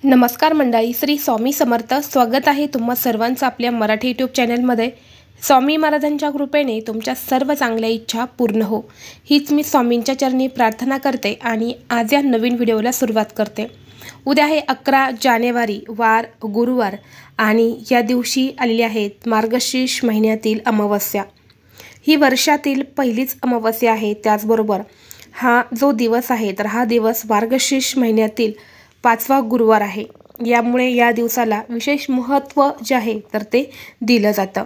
नमस्कार मंडळी, श्री स्वामी समर्थ. स्वागत आहे तुम्हा सर्वांचं आपल्या मराठी यूट्यूब चॅनलमध्ये. स्वामी महाराजांच्या कृपेने तुमच्या सर्व चांगल्या इच्छा पूर्ण हो, हीच मी स्वामींच्या चरणी प्रार्थना करते आणि आज या नवीन व्हिडिओला सुरुवात करते. उद्या आहे 11 जानेवारी, वार गुरुवार, आणि या दिवशी आलेली आहेत मार्गशीर्ष महिन्यातील अमावस्या. ही वर्षातील पहिलीच अमावस्या आहे. त्याचबरोबर हा जो दिवस आहे तर हा दिवस मार्गशीर्ष महिन्यातील 5वा गुरुवार आहे. यामुळे या दिवसाला विशेष महत्त्व जे आहे तर ते दिलं जातं.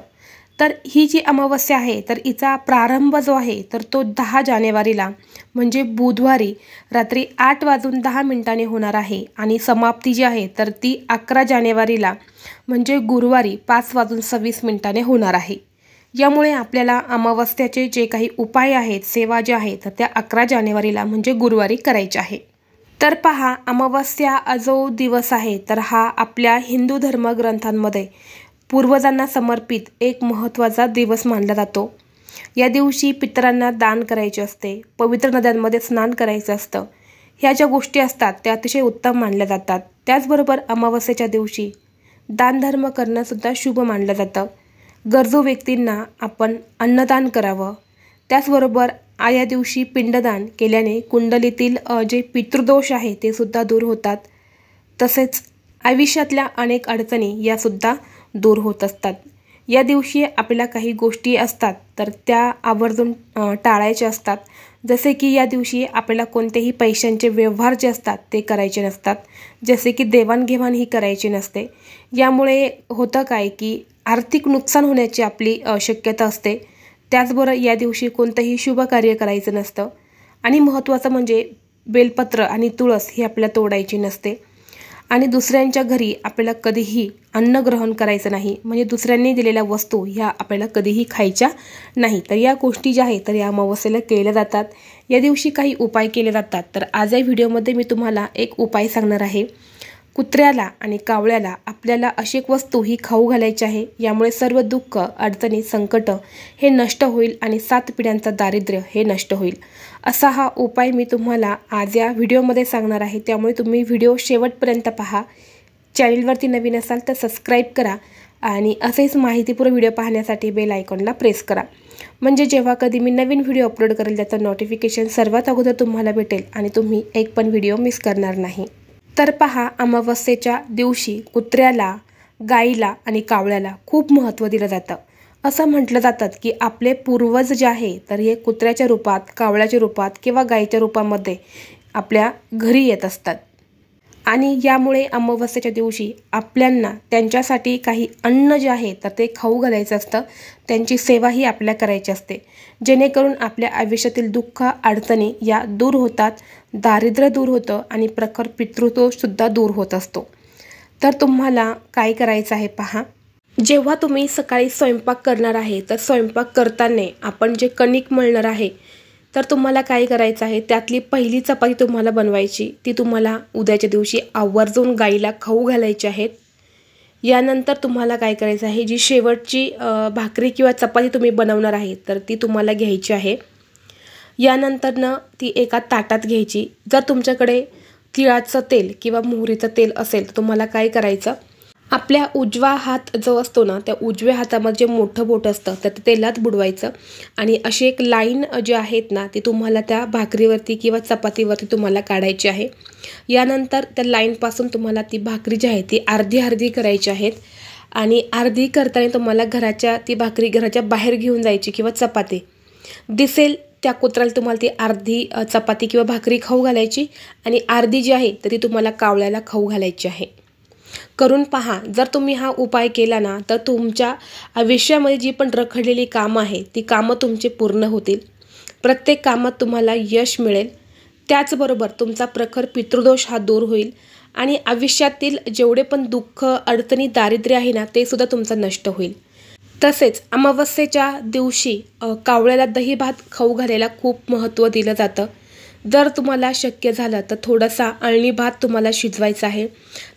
तर ही जी अमावस्या आहे तर हिचा प्रारंभ जो आहे तर तो 10 जानेवारीला म्हणजे बुधवारी रात्री 8:10 होणार आहे आणि समाप्ती जी आहे तर ती 11 जानेवारीला म्हणजे गुरुवारी 5:26 होणार आहे. यामुळे आपल्याला अमावस्याचे जे काही उपाय आहेत, सेवा ज्या आहेत तर त्या 11 जानेवारीला म्हणजे गुरुवारी करायच्या आहे. तर पहा, अमावस्या जो दिवस आहे तर हा आपल्या हिंदू धर्मग्रंथांमध्ये पूर्वजांना समर्पित एक महत्त्वाचा दिवस मानला जातो. या दिवशी पितरांना दान करायचे असते, पवित्र नद्यांमध्ये स्नान करायचं असतं. ह्या ज्या गोष्टी असतात त्या अतिशय उत्तम मानल्या जातात. त्याचबरोबर अमावस्येच्या दिवशी दानधर्म करणंसुद्धा शुभ मानलं जातं. गरजू व्यक्तींना आपण अन्नदान करावं. त्याचबरोबर या दिवशी पिंडदान केल्याने कुंडलीतील जे पितृदोष आहे ते सुद्धा दूर होतात. तसेच आयुष्यातल्या अनेक अडचणी यासुद्धा दूर होत असतात. या दिवशी आपल्याला काही गोष्टी असतात तर त्या आवर्जून टाळायच्या असतात. जसे की या दिवशी आपल्याला कोणतेही पैशांचे व्यवहार जे असतात ते करायचे नसतात. जसे की देवाणघेवाण ही करायची नसते. यामुळे होतं काय की आर्थिक नुकसान होण्याची आपली शक्यता असते. त्याचबरोबर या दिवशी कोणतंही शुभ कार्य करायचं नसतं. आणि महत्त्वाचं म्हणजे बेलपत्र आणि तुळस ही आपल्याला तोडायची नसते. आणि दुसऱ्यांच्या घरी आपल्याला कधीही अन्न ग्रहण करायचं नाही, म्हणजे दुसऱ्यांनी दिलेल्या वस्तू ह्या आपल्याला कधीही खायच्या नाही. तर या गोष्टी ज्या आहेत तर या अमावस्येला केल्या जातात. या दिवशी काही उपाय केले जातात. तर आज या व्हिडिओमध्ये मी तुम्हाला एक उपाय सांगणार आहे. कुत्र्याला आणि कावळ्याला आपल्याला अशी एक वस्तू ही खाऊ घालायची आहे. यामुळे सर्व दुःख, अडचणी, संकट हे नष्ट होईल आणि 7 पिढ्यांचं दारिद्र्य हे नष्ट होईल. असा हा उपाय मी तुम्हाला आज या व्हिडिओमध्ये सांगणार आहे. त्यामुळे तुम्ही व्हिडिओ शेवटपर्यंत पहा. चॅनलवरती नवीन असाल तर सबस्क्राईब करा आणि असेच माहितीपूर्ण व्हिडिओ पाहण्यासाठी बेल आयकॉनला प्रेस करा. म्हणजे जेव्हा कधी मी नवीन व्हिडिओ अपलोड करेल त्याचं नोटिफिकेशन सर्वात अगोदर तुम्हाला भेटेल आणि तुम्ही एक पण व्हिडिओ मिस करणार नाही. तर पहा, अमावस्येच्या दिवशी कुत्र्याला, गाईला आणि कावळ्याला खूप महत्त्व दिलं जातं. असं म्हटलं जातं की आपले पूर्वज जे आहे तर हे कुत्र्याच्या रूपात, कावळ्याच्या रूपात किंवा गाईच्या रूपामध्ये आपल्या घरी येत असतात. आणि यामुळे अमावस्येच्या दिवशी आपल्यांना त्यांच्यासाठी काही अन्न जे आहे तर ते खाऊ घालायचं असतं. त्यांची सेवाही आपल्याला करायची असते, जेणेकरून आपल्या आयुष्यातील दुःख, अडचणी या दूर होतात, दारिद्र्य दूर होतं आणि प्रखर पितृदोषसुद्धा दूर होत असतो. तर तुम्हाला काय करायचं आहे पहा. जेव्हा तुम्ही सकाळी स्वयंपाक करणार आहे तर स्वयंपाक करताना आपण जे कणिक मळणार आहे तर तुम्हाला काय करायचं आहे, त्यातली पहिली चपाती तुम्हाला बनवायची. ती तुम्हाला उद्याच्या दिवशी आवर्जून गाईला खाऊ घालायची आहेत. यानंतर तुम्हाला काय करायचं आहे, जी शेवटची भाकरी किंवा चपाती तुम्ही बनवणार आहे तर ती तुम्हाला घ्यायची आहे. यानंतरनं ती एका ताटात घ्यायची. जर तुमच्याकडे तिळाचं तेल किंवा मोहरीचं तेल असेल तर तुम्हाला काय करायचं, आपल्या उजवा हात जो असतो ना त्या उजव्या हातामध्ये जे मोठं बोट असतं तर ते तेलात बुडवायचं आणि अशी एक लाईन जी आहेत ना ती तुम्हाला त्या भाकरीवरती किंवा चपातीवरती तुम्हाला काढायची आहे. यानंतर त्या लाईनपासून तुम्हाला ती भाकरी जी आहे ती अर्धी अर्धी करायची आहेत. आणि अर्धी करताना तुम्हाला ती भाकरी घराच्या बाहेर घेऊन जायची किंवा चपाती दिसेल त्या कुत्र्याला तुम्हाला ती अर्धी चपाती किंवा भाकरी खाऊ घालायची आणि अर्धी जी आहे तर ती तुम्हाला कावळ्याला खाऊ घालायची आहे. करून पहा. जर तुम्ही हा उपाय केला ना तर तुमच्या आयुष्यामध्ये जी पण रखडलेली कामं आहे ती कामं तुमची पूर्ण होतील. प्रत्येक कामात तुम्हाला यश मिळेल. त्याचबरोबर तुमचा प्रखर पितृदोष हा दूर होईल आणि आयुष्यातील जेवढे पण दुःख, अडचणी, दारिद्र्य आहे ना ते सुद्धा तुमचं नष्ट होईल. तसेच अमावस्येच्या दिवशी कावळ्याला दही भात खाऊ घालायला खूप महत्त्व दिलं जातं. जर तुम्हाला शक्य झालं तर थोडासा अळणी भात तुम्हाला शिजवायचा आहे.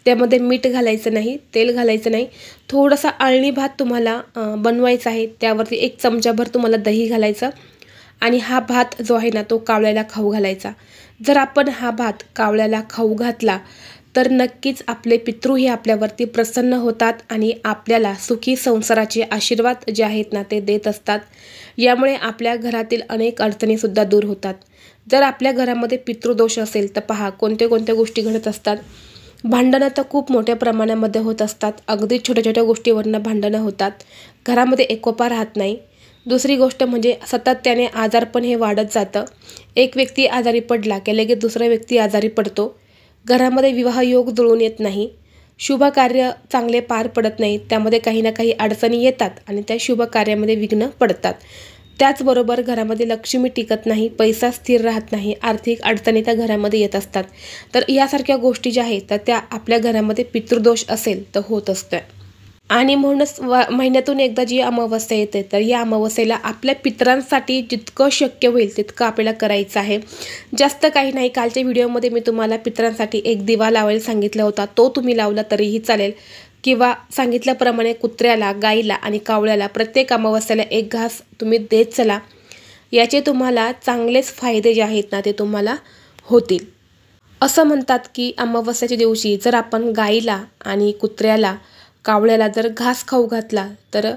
त्यामध्ये मीठ घालायचं नाही, तेल घालायचं नाही. थोडासा अळणी भात तुम्हाला बनवायचा आहे. त्यावरती 1 चमचाभर तुम्हाला दही घालायचं आणि हा भात जो आहे ना तो कावळ्याला खाऊ घालायचा. जर आपण हा भात कावळ्याला खाऊ घातला तर नक्कीच आपले पितृ हे आपल्यावरती प्रसन्न होतात आणि आपल्याला सुखी संसाराचे आशीर्वाद जे आहेत ना ते देत असतात। यामुळे आपल्या घरातील अनेक अडचणीसुद्धा दूर होतात। जर आपल्या घरामध्ये पितृदोष असेल तर पहा कोणत्या गोष्टी घडत असतात। भांडणं तर खूप मोठ्या प्रमाणामध्ये होत असतात। अगदी छोट्या गोष्टीवरनं भांडणं होतात। घरामध्ये एकोपा राहत नाही। दुसरी गोष्ट म्हणजे सातत्याने आजारपण हे वाढत जातं। एक व्यक्ती आजारी पडला की लगेच दुसरा व्यक्ती आजारी पडतो। घरामध्ये विवाह योग जुळून येत नाही। शुभ कार्य चांगले पार पडत नाही। त्यामध्ये काही ना काही अडचणी येतात आणि त्या शुभ कार्यामध्ये विघ्न पडतात। त्याचबरोबर घरामध्ये लक्ष्मी टिकत नाही, पैसा स्थिर राहत नाही, आर्थिक अडचणी त्या घरामध्ये येत असतात। तर यासारख्या गोष्टी ज्या आहेत तर त्या आपल्या घरामध्ये पितृदोष असेल तर होत असतं। आणि म्हणूनच महिन्यातून एकदा जी अमावस्या येते तर या अमावस्येला आपल्या पितरांसाठी जितकं शक्य होईल तितकं आपल्याला करायचं आहे। जास्त काही नाही, कालच्या व्हिडिओमध्ये मी तुम्हाला पितरांसाठी एक दिवा लावायला सांगितला होता, तो तुम्ही लावला तरीही चालेल। किंवा सांगितल्याप्रमाणे कुत्र्याला, गाईला आणि कावळ्याला प्रत्येक अमावस्येला एक घास तुम्ही देत चला। याचे तुम्हाला चांगलेच फायदे जे आहेत ना ते तुम्हाला होतील। असं म्हणतात की अमावस्याच्या दिवशी जर आपण गाईला आणि कुत्र्याला, कावळ्याला जर घास खाऊ घातला तर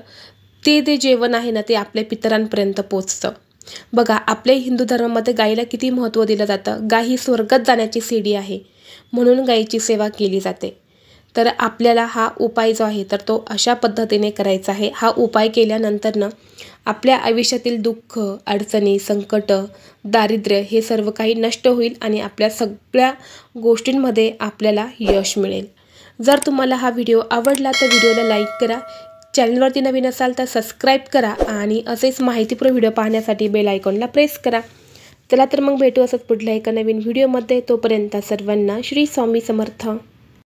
ते जेवण आहे ना ते आपल्या पितरांपर्यंत पोचतं। बघा आपल्या हिंदू धर्मामध्ये गाईला किती महत्त्व दिलं जातं। गाय ही स्वर्गात जाण्याची सीडी आहे, म्हणून गाईची सेवा केली जाते। तर आपल्याला हा उपाय जो आहे तर तो अशा पद्धतीने करायचा आहे। हा उपाय केल्यानंतर ना आपल्या आयुष्यातील दुःख, अडचणी, संकट, दारिद्र्य हे सर्व काही नष्ट होईल आणि आपल्या सगळ्या गोष्टींमध्ये आपल्याला यश मिळेल। जर तुम्हाला हा व्हिडिओ आवडला तर व्हिडिओला लाईक करा, चॅनलवरती नवीन असाल तर सबस्क्राईब करा आणि असेच माहितीपूर्ण व्हिडिओ पाहण्यासाठी बेल आयकॉनला प्रेस करा। चला तर मग भेटू असंच पुढल्या एका नवीन व्हिडिओमध्ये। तोपर्यंत सर्वांना श्री स्वामी समर्थ।